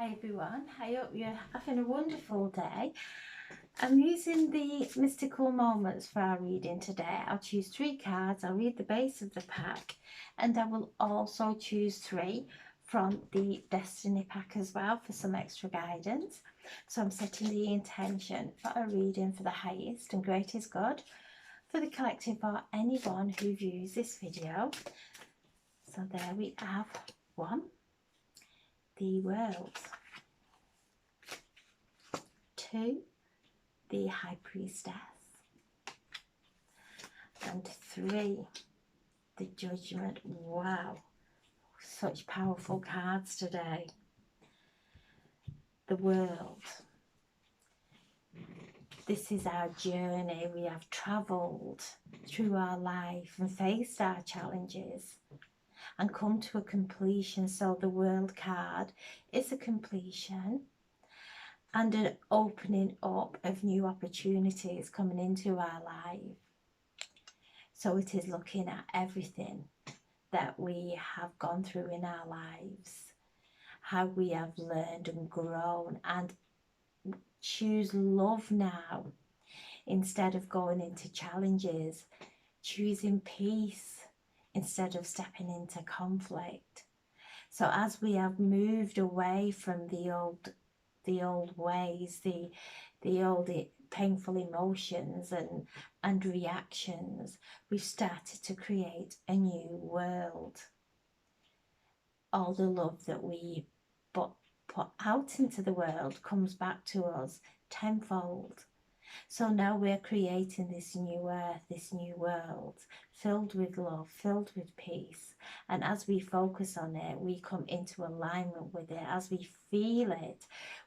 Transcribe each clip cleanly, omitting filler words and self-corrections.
Hi everyone, I hope you're having a wonderful day. I'm using the mystical moments for our reading today. I'll choose 3 cards, I'll read the base of the pack, and I will also choose 3 from the Destiny pack as well for some extra guidance. So I'm setting the intention for a reading for the highest and greatest good for the collective or anyone who views this video. So there we have 1, the world. 2, the High Priestess, and 3, the Judgment. Wow, such powerful cards today. The world. This is our journey. We have travelled through our life and faced our challenges and come to a completion. So the world card is a completion and an opening up of new opportunities coming into our life. So it is looking at everything that we have gone through in our lives, how we have learned and grown, and choose love now instead of going into challenges, choosing peace instead of stepping into conflict. So as we have moved away from the old ways, the old painful emotions and reactions, we've started to create a new world. All the love that we put out into the world comes back to us tenfold. So now we're creating this new earth, this new world, filled with love, filled with peace. And as we focus on it, we come into alignment with it. As we feel it,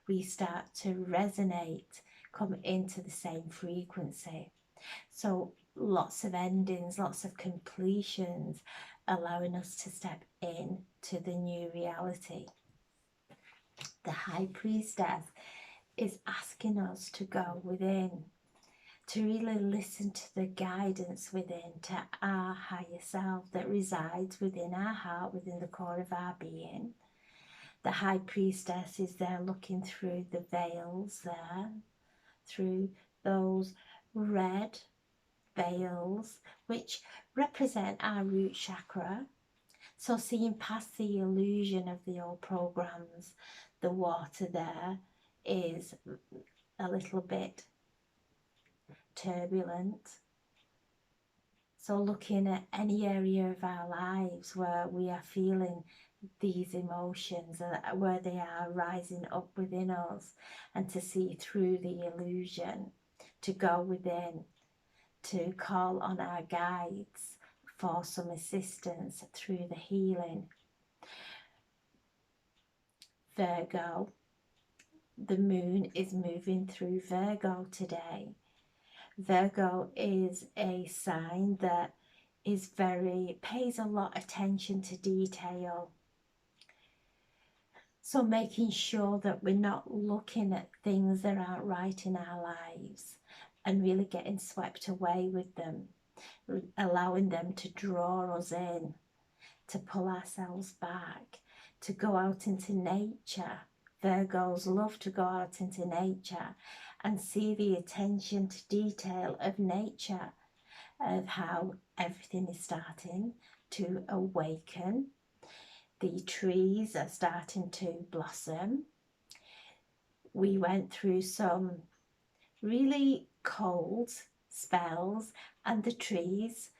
we start to resonate, come into the same frequency. So lots of endings, lots of completions, allowing us to step in to the new reality. The High Priestess is asking us to go within, to really listen to the guidance within, to our higher self that resides within our heart, within the core of our being. The High Priestess is there looking through the veils there, through those red veils which represent our root chakra. So seeing past the illusion of the old programs, the water there is a little bit turbulent. So looking at any area of our lives where we are feeling these emotions, where they are rising up within us, and to see through the illusion, to go within, to call on our guides for some assistance through the healing. Virgo, the moon is moving through Virgo today. Virgo is a sign that pays a lot of attention to detail. So making sure that we're not looking at things that aren't right in our lives and really getting swept away with them, allowing them to draw us in, to pull ourselves back, to go out into nature. Virgos love to go out into nature and see the attention to detail of nature, of how everything is starting to awaken. The trees are starting to blossom. We went through some really cold spells and the trees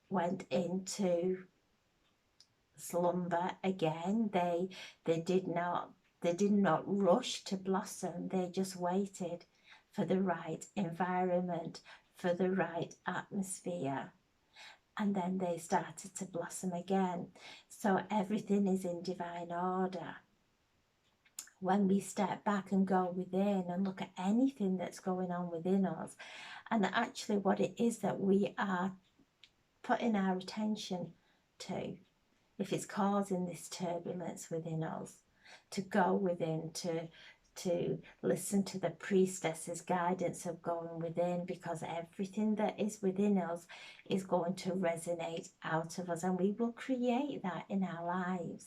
went into slumber again. They did not rush to blossom. They just waited for the right environment, for the right atmosphere, and then they started to blossom again. So everything is in divine order. When we step back and go within and look at anything that's going on within us, and actually what it is that we are putting our attention to, if it's causing this turbulence within us, to go within, to listen to the priestess's guidance of going within, because everything that is within us is going to resonate out of us, and we will create that in our lives.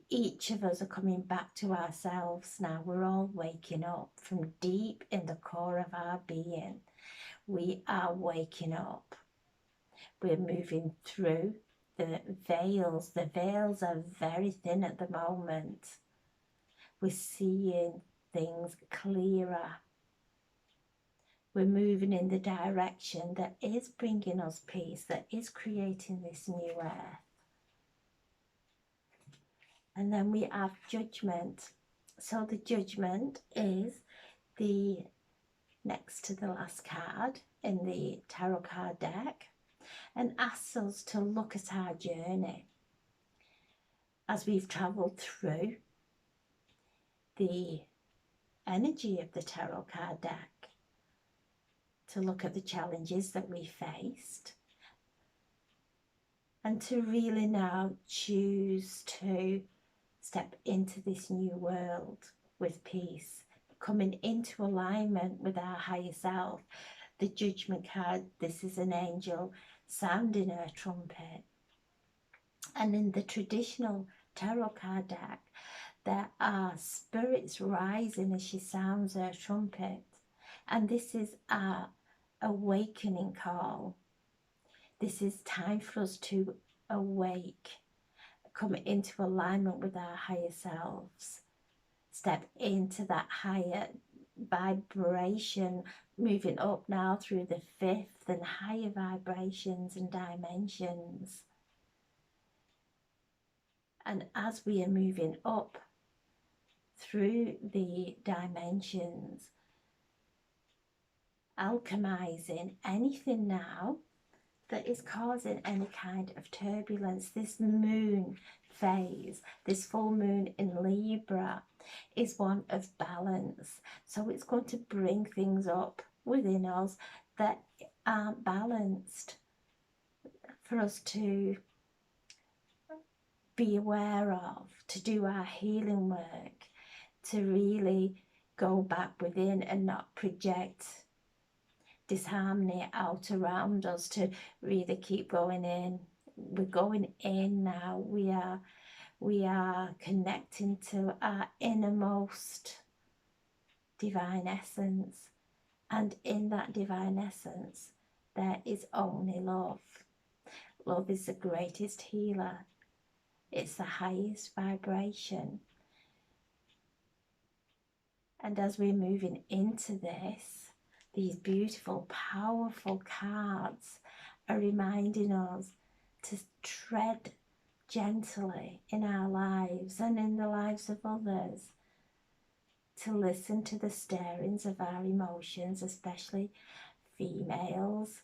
Each of us are coming back to ourselves now. We're all waking up from deep in the core of our being. We are waking up. We're moving through the veils. The veils are very thin at the moment. We're seeing things clearer. We're moving in the direction that is bringing us peace, that is creating this new earth. And then we have judgment. So the judgment is the next to the last card in the tarot card deck, and asks us to look at our journey as we've travelled through the energy of the tarot card deck, to look at the challenges that we faced, and to really now choose to step into this new world with peace, coming into alignment with our higher self. The judgment card, this is an angel sounding her trumpet. And in the traditional tarot card deck, there are spirits rising as she sounds her trumpet. And this is our awakening call. This is time for us to awake, come into alignment with our higher selves, step into that higher vibration, moving up now through the fifth and higher vibrations and dimensions. And as we are moving up through the dimensions, alchemizing anything now that is causing any kind of turbulence. This moon phase, this full moon in Libra, is one of balance. So it's going to bring things up within us that aren't balanced, for us to be aware of, to do our healing work, to really go back within and not project disharmony out around us, to really keep going in. We're going in now. We are connecting to our innermost divine essence, and in that divine essence there is only love. Love is the greatest healer. It's the highest vibration. And as we're moving into this, these beautiful, powerful cards are reminding us to tread gently in our lives and in the lives of others, to listen to the stirrings of our emotions, especially females,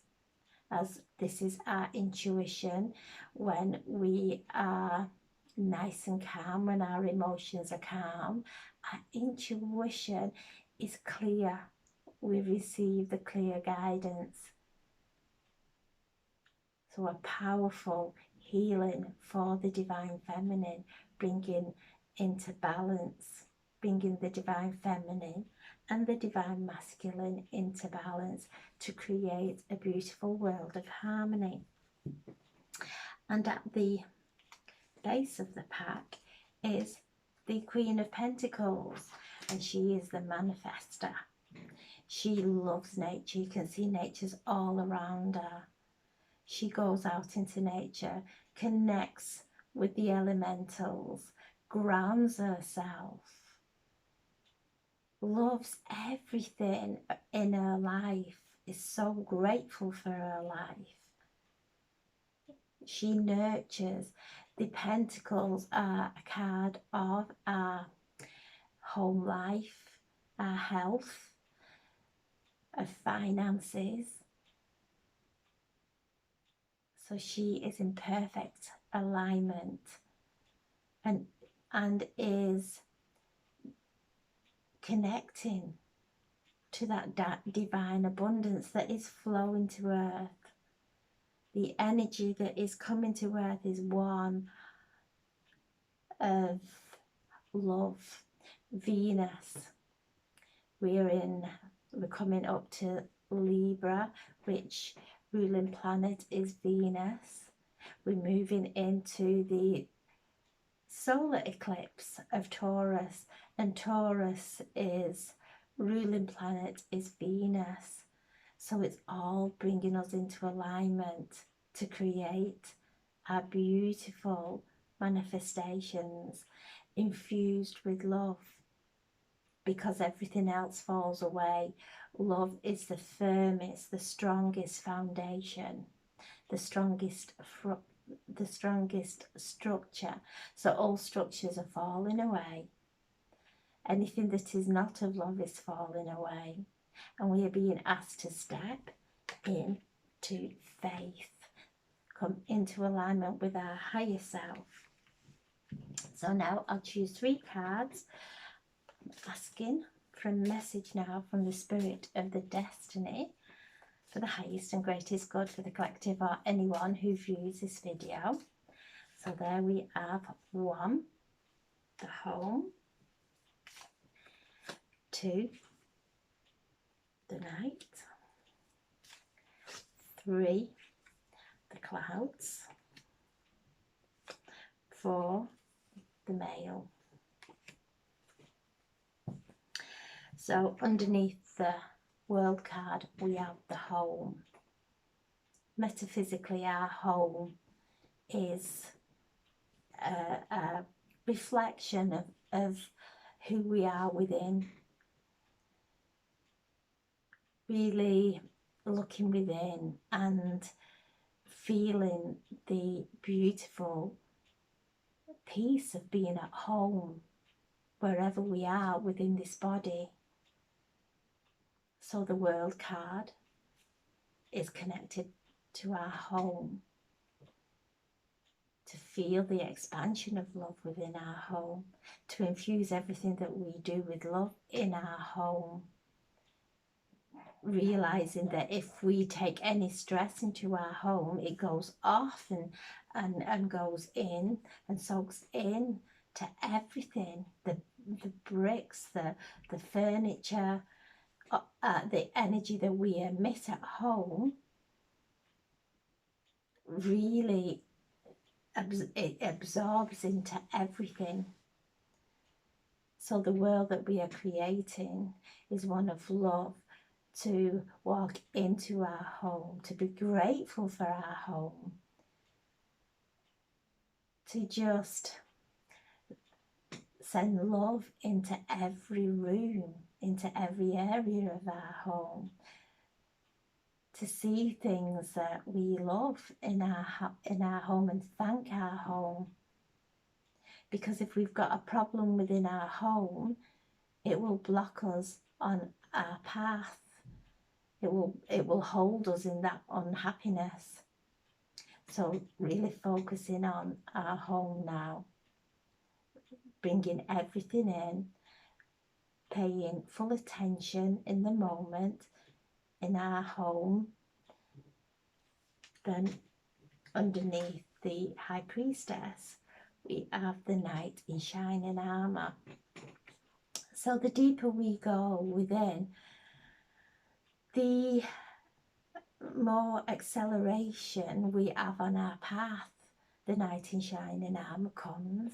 as this is our intuition. When we are nice and calm, when our emotions are calm, our intuition is clear. We receive the clear guidance. So a powerful healing for the divine feminine, bringing into balance, bringing the divine feminine and the divine masculine into balance to create a beautiful world of harmony. And at the base of the pack is the Queen of Pentacles, and she is the manifester. She loves nature. You can see nature's all around her. She goes out into nature, connects with the elementals, grounds herself, loves everything in her life, is so grateful for her life. She nurtures. The Pentacles are a card of our home life, our health, our finances. So she is in perfect alignment and is connecting to that divine abundance that is flowing to earth. The energy that is coming to earth is one of love. Venus, we're coming up to Libra, which ruling planet is Venus. We're moving into the solar eclipse of Taurus, and Taurus is ruling planet is Venus. So it's all bringing us into alignment to create our beautiful manifestations infused with love, because everything else falls away. Love is the firmest, the strongest foundation, the strongest structure. So all structures are falling away. Anything that is not of love is falling away, and we are being asked to step into faith, come into alignment with our higher self. So now I'll choose 3 cards, asking for a message now from the Spirit of the Destiny for the highest and greatest good for the collective or anyone who views this video. So there we have 1, the home, 2, the night, 3, the clouds, 4, the male. So underneath the world card we have the home. Metaphysically, our home is a reflection of who we are within. Really looking within and feeling the beautiful peace of being at home wherever we are within this body. So the world card is connected to our home, to feel the expansion of love within our home, to infuse everything that we do with love in our home. Realizing that if we take any stress into our home, it goes off and goes in and soaks in to everything, the bricks, the furniture, the energy that we emit at home. Really it absorbs into everything. So the world that we are creating is one of love, to walk into our home, to be grateful for our home, to just send love into every room, into every area of our home, to see things that we love in our home and thank our home. Because if we've got a problem within our home, it will block us on our path. It will hold us in that unhappiness. So really focusing on our home now, bringing everything in, paying full attention in the moment in our home. Then underneath the High Priestess, we have the Knight in shining armour. So the deeper we go within, the more acceleration we have on our path. The Knight in shining armour comes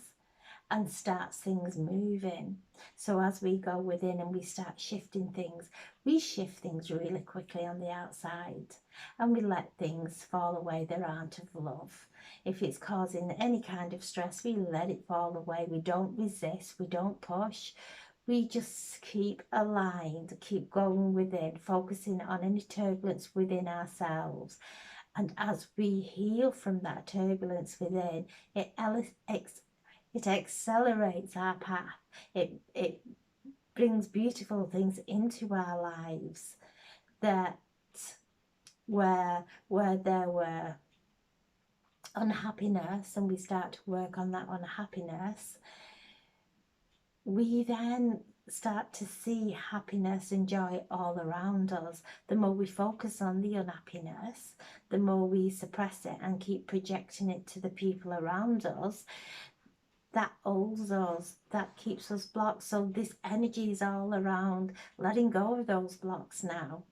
and starts things moving. So as we go within and we start shifting things, we shift things really quickly on the outside, and we let things fall away that aren't of love. If it's causing any kind of stress, we let it fall away. We don't resist, we don't push. We just keep aligned, keep going within, focusing on any turbulence within ourselves. And as we heal from that turbulence within, it accelerates our path. It brings beautiful things into our lives that where there were unhappiness, and we start to work on that unhappiness, we then start to see happiness and joy all around us. The more we focus on the unhappiness, the more we suppress it and keep projecting it to the people around us, that holds us, that keeps us blocked. So this energy is all around letting go of those blocks now,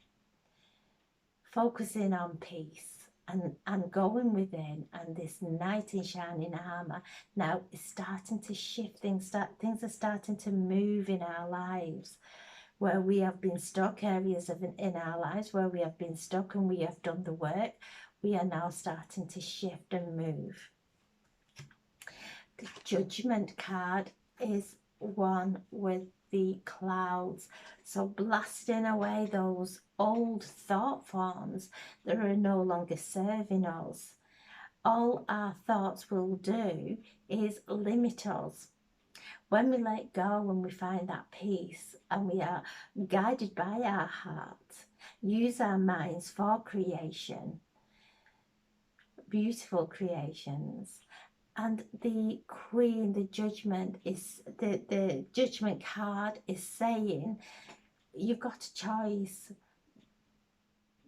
focusing on peace, and going within, and this knight in shining armor now is starting to shift things. Things are starting to move in our lives, where we have been stuck, areas in our lives where we have been stuck and we have done the work. We are now starting to shift and move. The Judgment card is one with the clouds, so blasting away those old thought forms that are no longer serving us. All our thoughts will do is limit us. When we let go and we find that peace and we are guided by our heart, use our minds for creation, beautiful creations. And the Queen, the Judgment is the Judgment card is saying you've got a choice.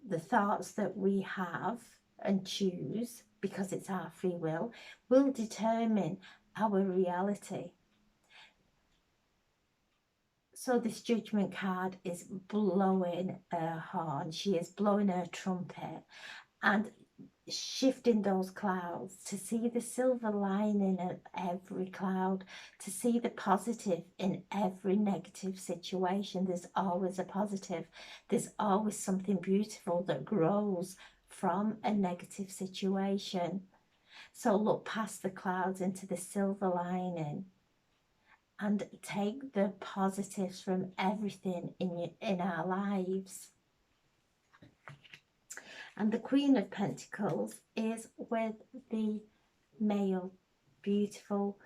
The thoughts that we have and choose, because it's our free will determine our reality. So this Judgment card is blowing her horn. She is blowing her trumpet and shifting those clouds to see the silver lining in every cloud, to see the positive in every negative situation. There's always a positive. There's always something beautiful that grows from a negative situation. So look past the clouds into the silver lining and take the positives from everything in our lives. And the Queen of Pentacles is with the male. Beautiful,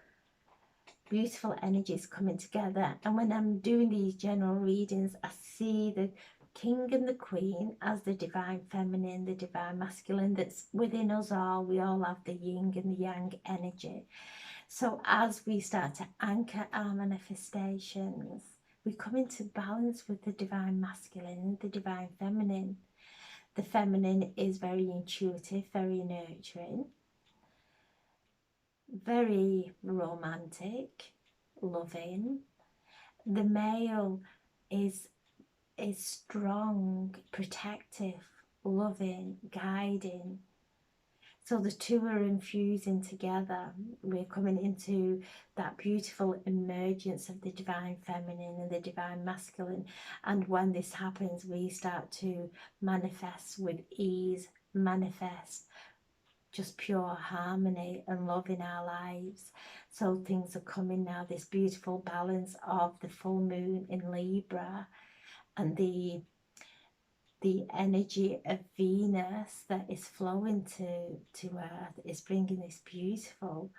beautiful energies coming together. And when I'm doing these general readings, I see the King and the Queen as the divine feminine, the divine masculine that's within us all. We all have the yin and the yang energy. So as we start to anchor our manifestations, we come into balance with the divine masculine and the divine feminine. The feminine is very intuitive, very nurturing, very romantic, loving. The male is strong, protective, loving, guiding. So the two are infusing together. We're coming into that beautiful emergence of the divine feminine and the divine masculine. And when this happens, we start to manifest with ease, manifest just pure harmony and love in our lives. So things are coming now, this beautiful balance of the full moon in Libra and the energy of Venus that is flowing to Earth is bringing this beautiful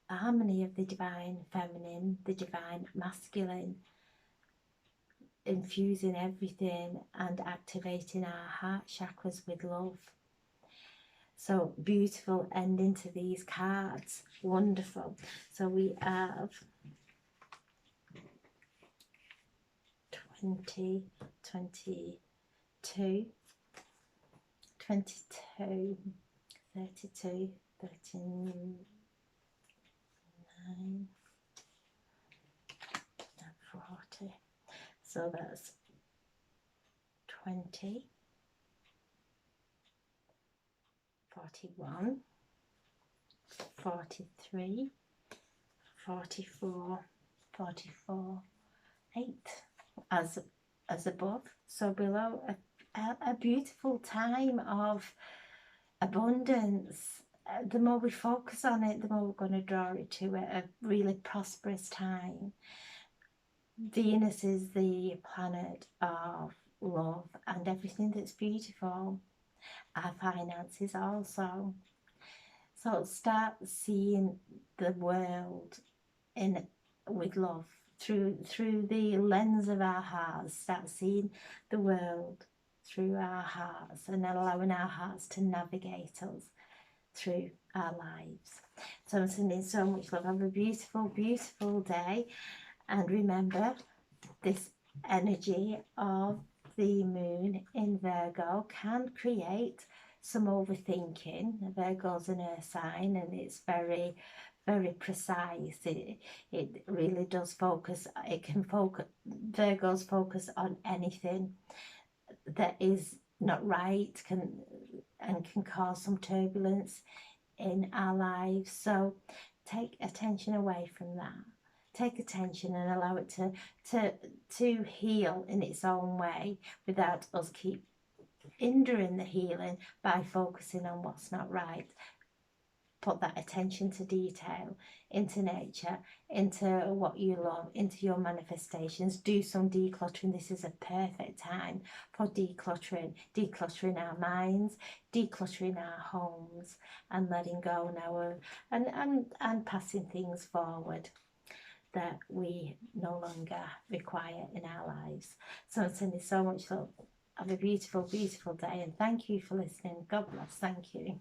harmony of the divine feminine, the divine masculine, infusing everything and activating our heart chakras with love. So beautiful ending to these cards, wonderful. So we have 20, 22, 22, 32, 39, and 40. So that's 20, 41, 43, 44, 44, 8 as above, so below. A beautiful time of abundance. The more we focus on it, the more we're going to draw it to it. A really prosperous time. Venus is the planet of love and everything that's beautiful. Our finances also. So start seeing the world with love through the lens of our hearts. Start seeing the world through our hearts and allowing our hearts to navigate us through our lives. So I'm sending so much love. Have a beautiful, beautiful day. And remember, this energy of the moon in Virgo can create some overthinking. Virgo's an earth sign and it's very, very precise. It really does focus. It can focus. Virgos focus on anything that is not right, can and can cause some turbulence in our lives. So take attention away from that. Take attention and allow it to heal in its own way without us keep hindering the healing by focusing on what's not right. Put that attention to detail into nature, into what you love, into your manifestations. Do some decluttering. This is a perfect time for decluttering our minds, decluttering our homes, and letting go now and passing things forward that we no longer require in our lives. So I'm sending so much love. Have a beautiful, beautiful day, and thank you for listening. God bless. Thank you.